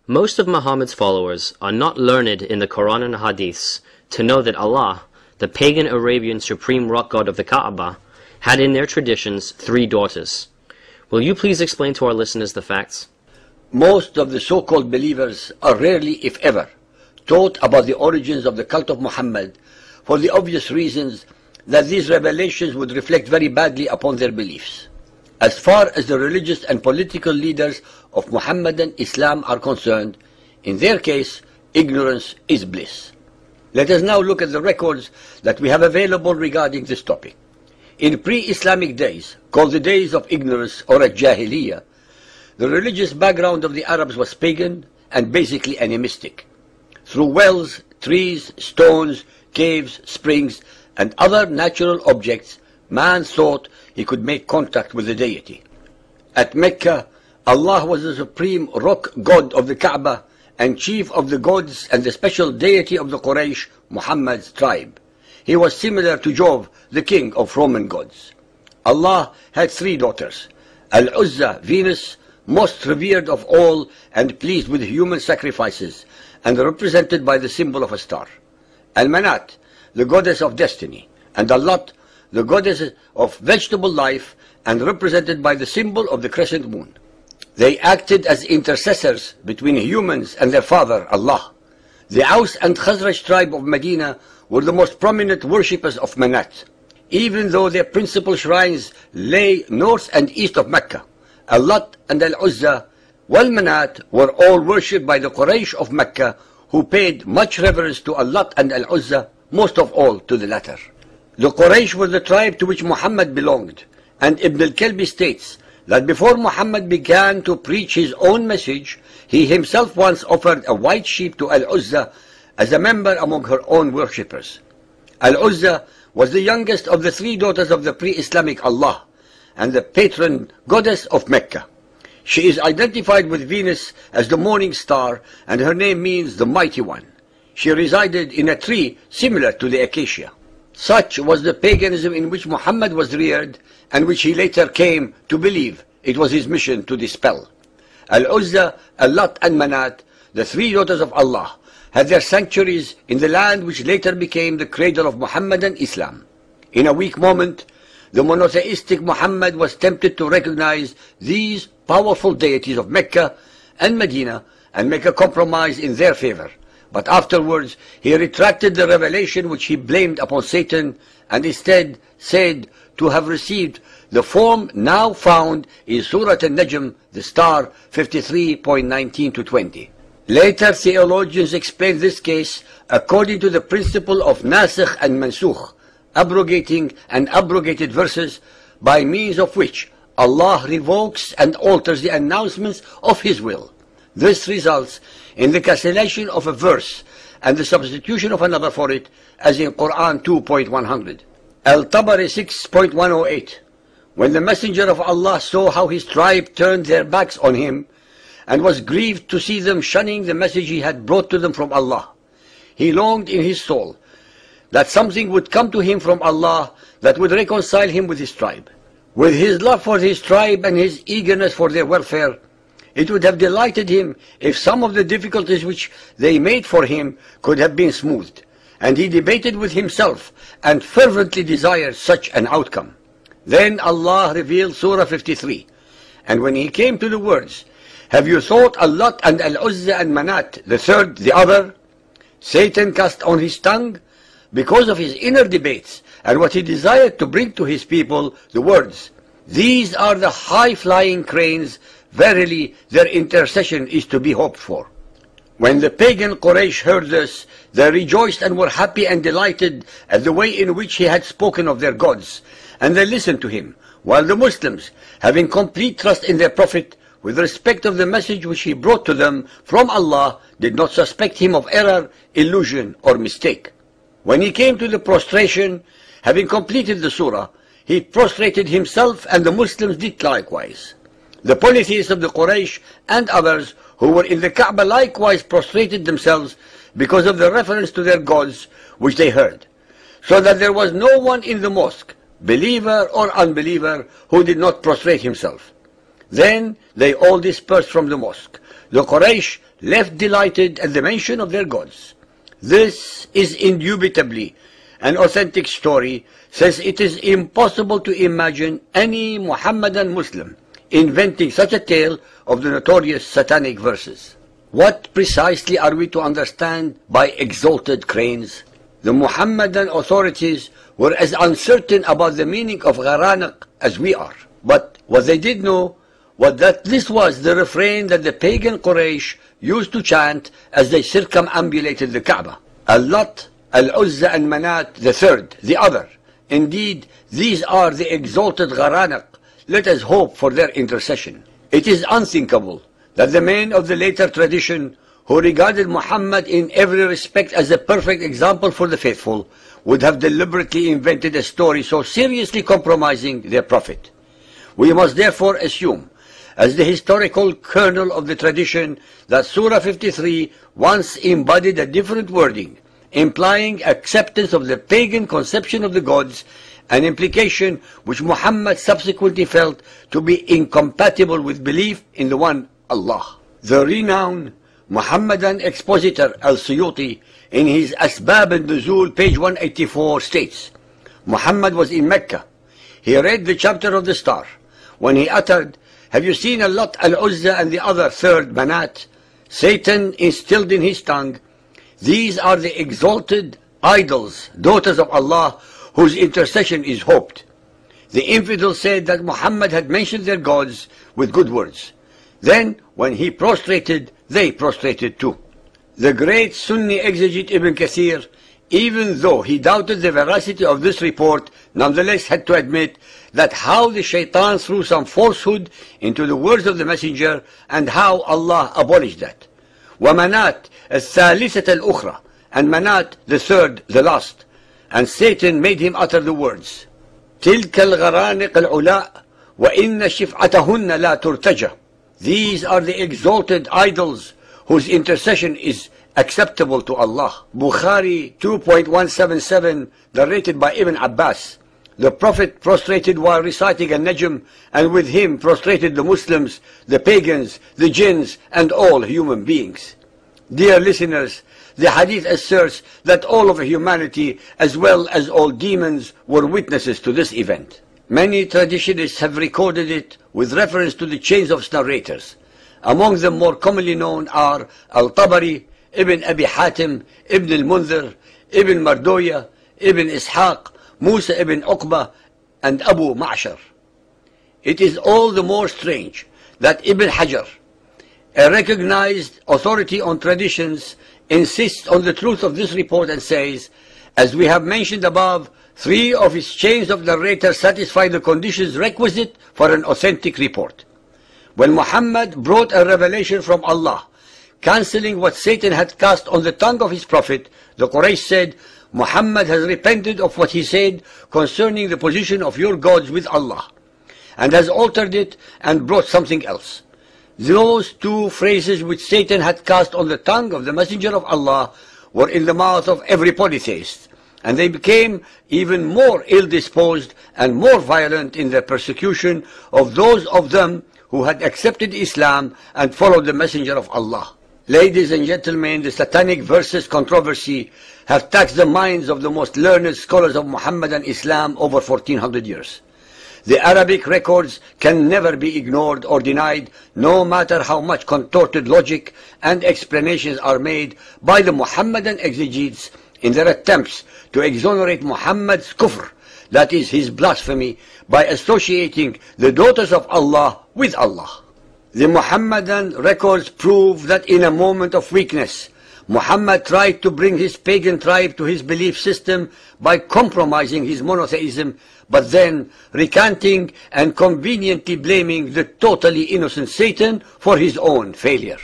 Most of Muhammad's followers are not learned in the Quran and Hadiths to know that Allah, the pagan Arabian supreme rock god of the Kaaba, had in their traditions 3 daughters. Will you please explain to our listeners the facts? Most of the so-called believers are rarely, if ever, taught about the origins of the cult of Muhammad, for the obvious reasons that these revelations would reflect very badly upon their beliefs. As far as the religious and political leaders of Muhammadan Islam are concerned, in their case, ignorance is bliss. Let us now look at the records that we have available regarding this topic. In pre-Islamic days, called the days of ignorance or al-Jahiliyyah, the religious background of the Arabs was pagan and basically animistic. Through wells, trees, stones, caves, springs, and other natural objects, man thought he could make contact with the deity. At Mecca, Allah was the supreme rock god of the Kaaba and chief of the gods and the special deity of the Quraysh, Muhammad's tribe. He was similar to Jove, the king of Roman gods. Allah had 3 daughters, Al-Uzza, Venus, most revered of all and pleased with human sacrifices, and represented by the symbol of a star. Al-Manat, the goddess of destiny, and Al-Lat, the goddess of vegetable life, and represented by the symbol of the crescent moon. They acted as intercessors between humans and their father, Allah. The Aus and Khazraj tribe of Medina were the most prominent worshippers of Manat, even though their principal shrines lay north and east of Mecca. Al-Lat and Al-Uzza, Wal-Manat were all worshipped by the Quraysh of Mecca, who paid much reverence to Al-Lat and Al-Uzza, most of all to the latter. The Quraysh were the tribe to which Muhammad belonged, and Ibn al-Kalbi states that before Muhammad began to preach his own message, he himself once offered a white sheep to Al-Uzza as a member among her own worshippers. Al-Uzza was the youngest of the 3 daughters of the pre-Islamic Allah, and the patron goddess of Mecca. She is identified with Venus as the morning star, and her name means the mighty one. She resided in a tree similar to the acacia. Such was the paganism in which Muhammad was reared, and which he later came to believe it was his mission to dispel. Al-Uzza, Al-Lat and Manat, the 3 daughters of Allah, had their sanctuaries in the land which later became the cradle of Muhammadan Islam. In a weak moment, the monotheistic Muhammad was tempted to recognize these powerful deities of Mecca and Medina and make a compromise in their favor. But afterwards he retracted the revelation which he blamed upon Satan, and instead said to have received the form now found in Surah An-Najm, the star 53.19 to 20. Later theologians explain this case according to the principle of Nasikh and Mansukh, abrogating and abrogated verses, by means of which Allah revokes and alters the announcements of His will. This results in the cancellation of a verse and the substitution of another for it, as in Quran 2.100. Al-Tabari 6.108. When the Messenger of Allah saw how his tribe turned their backs on him, and was grieved to see them shunning the message he had brought to them from Allah, he longed in his soul that something would come to him from Allah that would reconcile him with his tribe. With his love for his tribe and his eagerness for their welfare, it would have delighted him if some of the difficulties which they made for him could have been smoothed, and he debated with himself and fervently desired such an outcome. Then Allah revealed Surah 53, and when he came to the words, "Have you thought Al-Lat and Al-Uzza and Manat, the third, the other?" Satan cast on his tongue, because of his inner debates and what he desired to bring to his people, the words, "These are the high-flying cranes, verily their intercession is to be hoped for." When the pagan Quraysh heard this, they rejoiced and were happy and delighted at the way in which he had spoken of their gods, and they listened to him, while the Muslims, having complete trust in their Prophet, with respect of the message which he brought to them from Allah, did not suspect him of error, illusion, or mistake. When he came to the prostration, having completed the surah, he prostrated himself, and the Muslims did likewise. The polytheists of the Quraysh and others who were in the Kaaba likewise prostrated themselves because of the reference to their gods which they heard, so that there was no one in the mosque, believer or unbeliever, who did not prostrate himself. Then they all dispersed from the mosque, The Quraysh left delighted at the mention of their gods. This is indubitably an authentic story, says it is impossible to imagine any Muhammadan Muslim inventing such a tale of the notorious satanic verses. What precisely are we to understand by exalted cranes? The Muhammadan authorities were as uncertain about the meaning of Gharanik as we are. But what they did know was that this was the refrain that the pagan Quraysh used to chant as they circumambulated the Kaaba. Al-Lat, Al-Uzza and Manat, the third, the other. Indeed, these are the exalted Gharanik. Let us hope for their intercession. It is unthinkable that the men of the later tradition, who regarded Muhammad in every respect as a perfect example for the faithful, would have deliberately invented a story so seriously compromising their prophet. We must therefore assume, as the historical kernel of the tradition, that Surah 53 once embodied a different wording, implying acceptance of the pagan conception of the gods, an implication which Muhammad subsequently felt to be incompatible with belief in the one Allah. The renowned Muhammadan expositor Al-Suyuti, in his Asbab al-Nuzul, page 184, states, Muhammad was in Mecca. He read the chapter of the star. When he uttered, "Have you seen Al-Lat, Al-Uzza and the other third, Manat?" Satan instilled in his tongue, "These are the exalted idols, daughters of Allah, whose intercession is hoped." The infidels said that Muhammad had mentioned their gods with good words. Then, when he prostrated, they prostrated too. The great Sunni exegete Ibn Kathir, even though he doubted the veracity of this report, nonetheless had to admit that how the shaitan threw some falsehood into the words of the messenger and how Allah abolished that. وَمَنَات الثَّالِثَةَ الْأُخْرَى, and Manat, the third, the last. And Satan made him utter the words, تِلْكَ الْغَرَانِقَ الْعُلَاء وَإِنَّ شِفْعَتَهُنَّ لَا تُرْتَجَى. These are the exalted idols whose intercession is acceptable to Allah. Bukhari 2.177, narrated by Ibn Abbas. The Prophet prostrated while reciting An-Najm, and with him prostrated the Muslims, the pagans, the jinns, and all human beings. Dear listeners, the hadith asserts that all of humanity, as well as all demons, were witnesses to this event. Many traditionists have recorded it with reference to the chains of narrators. Among them more commonly known are Al-Tabari, Ibn Abi Hatim, Ibn al-Munzir, Ibn Mardoya, Ibn Ishaq, Musa ibn Uqba, and Abu Ma'shar. It is all the more strange that Ibn Hajar, a recognized authority on traditions, insists on the truth of this report and says, as we have mentioned above, 3 of its chains of narrators satisfy the conditions requisite for an authentic report. When Muhammad brought a revelation from Allah, cancelling what Satan had cast on the tongue of his prophet, the Quraysh said, Muhammad has repented of what he said concerning the position of your gods with Allah, and has altered it and brought something else. Those 2 phrases which Satan had cast on the tongue of the Messenger of Allah were in the mouth of every polytheist, and they became even more ill-disposed and more violent in their persecution of those of them who had accepted Islam and followed the Messenger of Allah. Ladies and gentlemen, the satanic verses controversy have taxed the minds of the most learned scholars of Muhammadan Islam over 1400 years. The Arabic records can never be ignored or denied, no matter how much contorted logic and explanations are made by the Muhammadan exegetes in their attempts to exonerate Muhammad's kufr, that is his blasphemy, by associating the daughters of Allah with Allah. The Muhammadan records prove that in a moment of weakness, Muhammad tried to bring his pagan tribe to his belief system by compromising his monotheism, but then recanting and conveniently blaming the totally innocent Satan for his own failure.